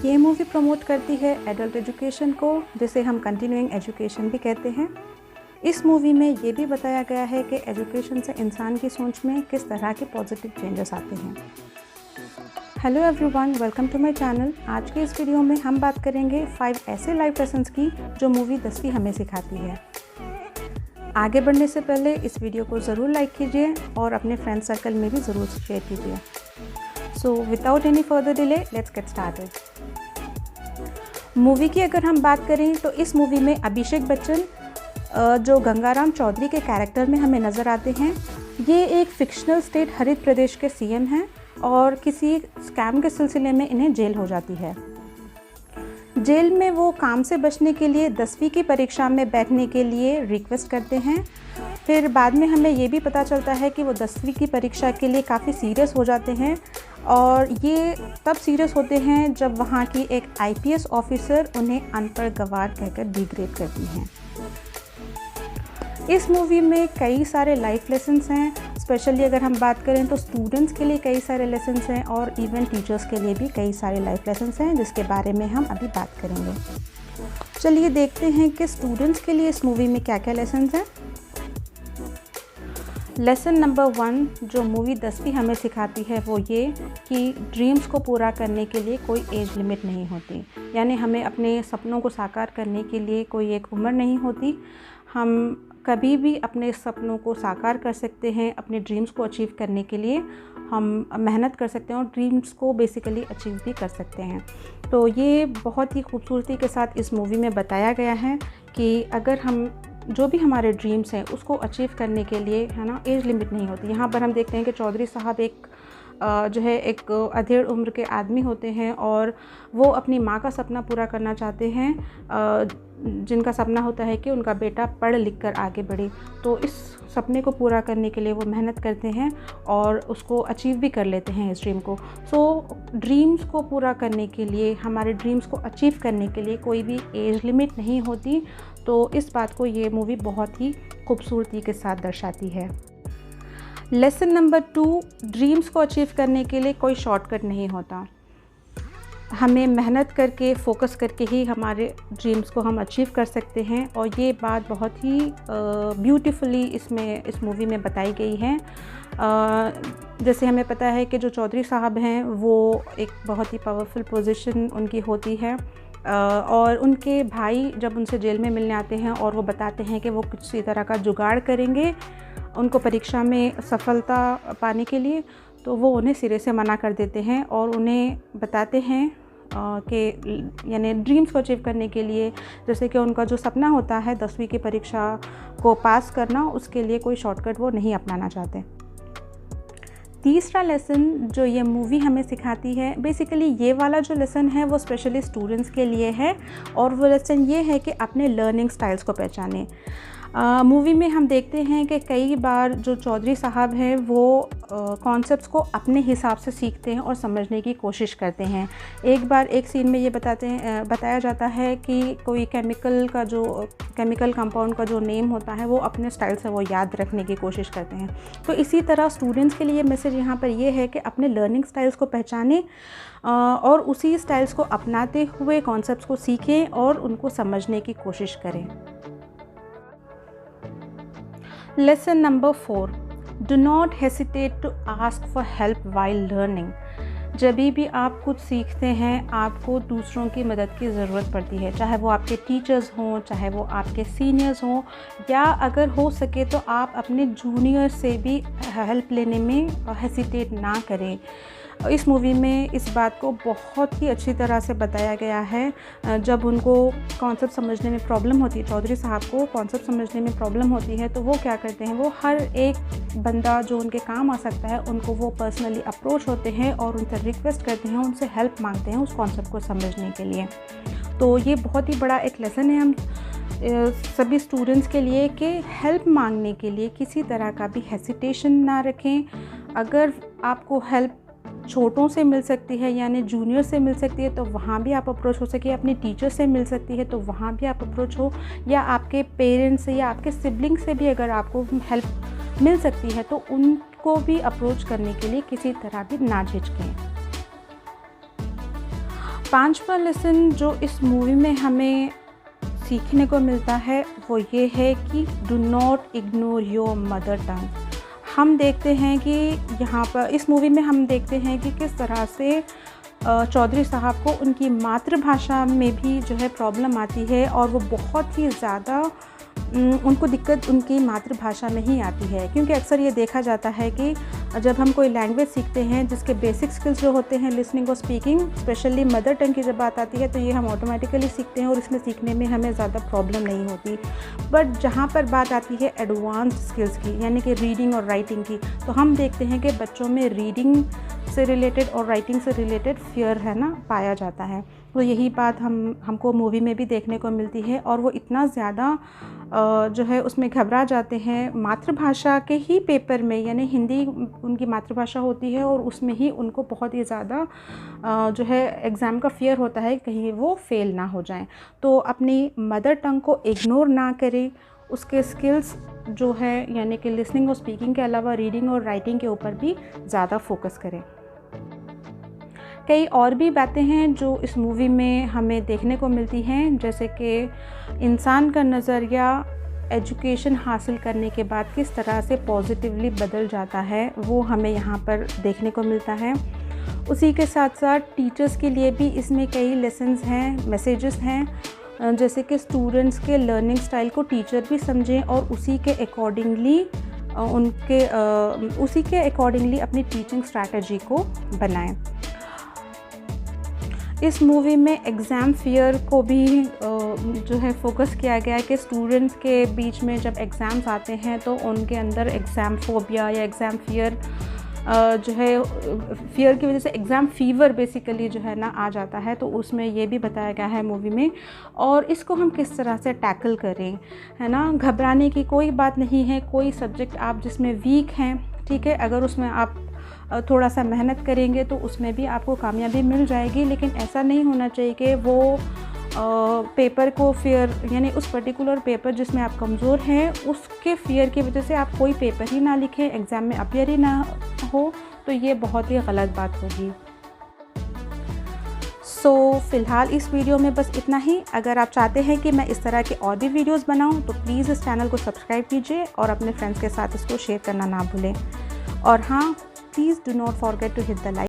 ये movie promote करती है एडल्ट एजुकेशन को, जिसे हम कंटिन्यूइंग एजुकेशन भी कहते हैं। इस मूवी में ये भी बताया गया है कि एजुकेशन से इंसान की सोच में किस तरह के पॉजिटिव चेंजेस आते हैं। Hello everyone, welcome to my channel. आज के इस वीडियो में हम बात करेंगे 5 ऐसे लाइफ लेसन्स की जो मूवी 10वीं हमें सिखाती है। आगे बढ़ने से पहले इस वीडियो को ज़रूर लाइक कीजिए और अपने फ्रेंड सर्कल में भी ज़रूर शेयर कीजिए। So without any further delay let's get started. Movie की अगर हम बात करें तो इस मूवी में अभिषेक बच्चन जो गंगाराम चौधरी के कैरेक्टर में हमें नज़र आते हैं, ये एक फिक्शनल स्टेट हरित प्रदेश के सीएम हैं और किसी स्कैम के सिलसिले में इन्हें जेल हो जाती है। जेल में वो काम से बचने के लिए 10वीं की परीक्षा में बैठने के लिए रिक्वेस्ट करते हैं। फिर बाद में हमें ये भी पता चलता है कि वो 10वीं की परीक्षा के लिए काफ़ी सीरियस हो जाते हैं और ये तब सीरियस होते हैं जब वहाँ की एक आईपीएस ऑफिसर उन्हें अनपढ़ गंवार कहकर डिग्रेड करती हैं। इस मूवी में कई सारे लाइफ लेसन्स हैं। स्पेशली अगर हम बात करें तो स्टूडेंट्स के लिए कई सारे लेसन्स हैं और इवन टीचर्स के लिए भी कई सारे लाइफ लेसन्स हैं, जिसके बारे में हम अभी बात करेंगे। चलिए देखते हैं कि स्टूडेंट्स के लिए इस मूवी में क्या क्या लेसन्स हैं। लेसन नंबर 1 जो मूवी 10वीं हमें सिखाती है वो ये कि ड्रीम्स को पूरा करने के लिए कोई एज लिमिट नहीं होती। यानी हमें अपने सपनों को साकार करने के लिए कोई एक उम्र नहीं होती। हम कभी भी अपने सपनों को साकार कर सकते हैं। अपने ड्रीम्स को अचीव करने के लिए हम मेहनत कर सकते हैं और ड्रीम्स को बेसिकली अचीव भी कर सकते हैं। तो ये बहुत ही खूबसूरती के साथ इस मूवी में बताया गया है कि अगर हम जो भी हमारे ड्रीम्स हैं उसको अचीव करने के लिए, है ना, एज लिमिट नहीं होती। यहाँ पर हम देखते हैं कि चौधरी साहब एक अधेड़ उम्र के आदमी होते हैं और वो अपनी माँ का सपना पूरा करना चाहते हैं, जिनका सपना होता है कि उनका बेटा पढ़ लिख कर आगे बढ़े। तो इस सपने को पूरा करने के लिए वो मेहनत करते हैं और उसको अचीव भी कर लेते हैं इस ड्रीम को। ड्रीम्स को पूरा करने के लिए, हमारे ड्रीम्स को अचीव करने के लिए कोई भी एज लिमिट नहीं होती। तो इस बात को ये मूवी बहुत ही खूबसूरती के साथ दर्शाती है। लेसन नंबर 2, ड्रीम्स को अचीव करने के लिए कोई शॉर्टकट नहीं होता। हमें मेहनत करके, फोकस करके ही हमारे ड्रीम्स को हम अचीव कर सकते हैं और ये बात बहुत ही ब्यूटीफुली इस मूवी में बताई गई है। जैसे हमें पता है कि जो चौधरी साहब हैं वो एक बहुत ही पावरफुल पोजीशन उनकी होती है और उनके भाई जब उनसे जेल में मिलने आते हैं और वो बताते हैं कि वो किसी तरह का जुगाड़ करेंगे उनको परीक्षा में सफलता पाने के लिए, तो वो उन्हें सिरे से मना कर देते हैं और उन्हें बताते हैं कि यानी ड्रीम्स को अचीव करने के लिए, जैसे कि उनका जो सपना होता है 10वीं की परीक्षा को पास करना, उसके लिए कोई शॉर्टकट वो नहीं अपनाना चाहते। तीसरा लेसन जो ये मूवी हमें सिखाती है, बेसिकली ये वाला जो लेसन है वो स्पेशली स्टूडेंट्स के लिए है और वो लेसन ये है कि अपने लर्निंग स्टाइल्स को पहचानें। मूवी में हम देखते हैं कि कई बार जो चौधरी साहब हैं वो कॉन्सेप्ट्स को अपने हिसाब से सीखते हैं और समझने की कोशिश करते हैं। एक बार एक सीन में ये बताया जाता है कि कोई केमिकल कंपाउंड का जो नेम होता है वो अपने स्टाइल से वो याद रखने की कोशिश करते हैं। तो इसी तरह स्टूडेंट्स के लिए मैसेज यहाँ पर ये है कि अपने लर्निंग स्टाइल्स को पहचानें और उसी स्टाइल्स को अपनाते हुए कॉन्सेप्ट्स को सीखें और उनको समझने की कोशिश करें। Lesson number 4, do not hesitate to ask for help while learning. जब भी आप कुछ सीखते हैं आपको दूसरों की मदद की ज़रूरत पड़ती है, चाहे वो आपके टीचर्स हों, चाहे वो आपके सीनियर्स हों, या अगर हो सके तो आप अपने जूनियर से भी हेल्प लेने में हेसिटेट ना करें। इस मूवी में इस बात को बहुत ही अच्छी तरह से बताया गया है। जब उनको कॉन्सेप्ट समझने में प्रॉब्लम होती है, चौधरी साहब को कॉन्सेप्ट समझने में प्रॉब्लम होती है, तो वो क्या करते हैं, वो हर एक बंदा जो उनके काम आ सकता है उनको वो पर्सनली अप्रोच होते हैं और उनसे रिक्वेस्ट करते हैं, उनसे हेल्प मांगते हैं उस कॉन्सेप्ट को समझने के लिए। तो ये बहुत ही बड़ा एक लेसन है हम सभी स्टूडेंट्स के लिए कि हेल्प मांगने के लिए किसी तरह का भी हेसिटेशन ना रखें। अगर आपको हेल्प छोटों से मिल सकती है यानी जूनियर से मिल सकती है तो वहाँ भी आप अप्रोच हो सके, अपने टीचर से मिल सकती है तो वहाँ भी आप अप्रोच हो, या आपके पेरेंट्स से या आपके सिबलिंग से भी अगर आपको हेल्प मिल सकती है तो उनको भी अप्रोच करने के लिए किसी तरह भी ना झिझकें। पांचवा लेसन जो इस मूवी में हमें सीखने को मिलता है वो ये है कि do not ignore your mother tongue. हम देखते हैं कि यहाँ पर इस मूवी में हम देखते हैं कि किस तरह से चौधरी साहब को उनकी मातृभाषा में भी जो है प्रॉब्लम आती है और वो बहुत ही ज़्यादा उनको दिक्कत उनकी मातृभाषा में ही आती है, क्योंकि अक्सर ये देखा जाता है कि जब हम कोई लैंग्वेज सीखते हैं जिसके बेसिक स्किल्स जो होते हैं लिसनिंग और स्पीकिंग, स्पेशली मदर टंग की जब बात आती है तो ये हम ऑटोमेटिकली सीखते हैं और इसमें सीखने में हमें ज़्यादा प्रॉब्लम नहीं होती। बट जहाँ पर बात आती है एडवांस्ड स्किल्स की, यानी कि रीडिंग और राइटिंग की, तो हम देखते हैं कि बच्चों में रीडिंग से रिलेटेड और राइटिंग से रिलेटेड फियर है ना पाया जाता है। तो यही बात हमको मूवी में भी देखने को मिलती है और वो इतना ज़्यादा जो है उसमें घबरा जाते हैं मातृभाषा के ही पेपर में, यानी हिंदी उनकी मातृभाषा होती है और उसमें ही उनको बहुत ही ज़्यादा जो है एग्ज़ाम का फियर होता है कहीं वो फेल ना हो जाएं। तो अपनी मदर टंग को इग्नोर ना करें, उसके स्किल्स जो है यानी कि लिसनिंग और स्पीकिंग के अलावा रीडिंग और राइटिंग के ऊपर भी ज़्यादा फोकस करें। कई और भी बातें हैं जो इस मूवी में हमें देखने को मिलती हैं, जैसे कि इंसान का नज़रिया एजुकेशन हासिल करने के बाद किस तरह से पॉजिटिवली बदल जाता है, वो हमें यहाँ पर देखने को मिलता है। उसी के साथ साथ टीचर्स के लिए भी इसमें कई लेसन्स हैं, मैसेजेस हैं, जैसे कि स्टूडेंट्स के लर्निंग स्टाइल को टीचर भी समझें और उसी के अकॉर्डिंगली अपनी टीचिंग स्ट्रैटेजी को बनाएं। इस मूवी में एग्ज़ाम फियर को भी जो है फोकस किया गया है कि स्टूडेंट्स के बीच में जब एग्ज़ाम्स आते हैं तो उनके अंदर एग्ज़ाम फोबिया या एग्ज़ाम फियर जो है फियर की वजह से एग्ज़ाम फीवर बेसिकली जो है ना आ जाता है। तो उसमें ये भी बताया गया है मूवी में, और इसको हम किस तरह से टैकल करें, है ना। घबराने की कोई बात नहीं है। कोई सब्जेक्ट आप जिसमें वीक हैं, ठीक है, अगर उसमें आप थोड़ा सा मेहनत करेंगे तो उसमें भी आपको कामयाबी मिल जाएगी, लेकिन ऐसा नहीं होना चाहिए कि वो पेपर को फियर, यानी उस पर्टिकुलर पेपर जिसमें आप कमज़ोर हैं उसके फियर की वजह से आप कोई पेपर ही ना लिखें, एग्ज़ाम में अपीयर ही ना हो, तो ये बहुत ही गलत बात होगी। फ़िलहाल इस वीडियो में बस इतना ही। अगर आप चाहते हैं कि मैं इस तरह के और भी वीडियोज़ बनाऊँ तो प्लीज़ इस चैनल को सब्सक्राइब कीजिए और अपने फ्रेंड्स के साथ इसको शेयर करना ना भूलें। और हाँ, please do not forget to hit the like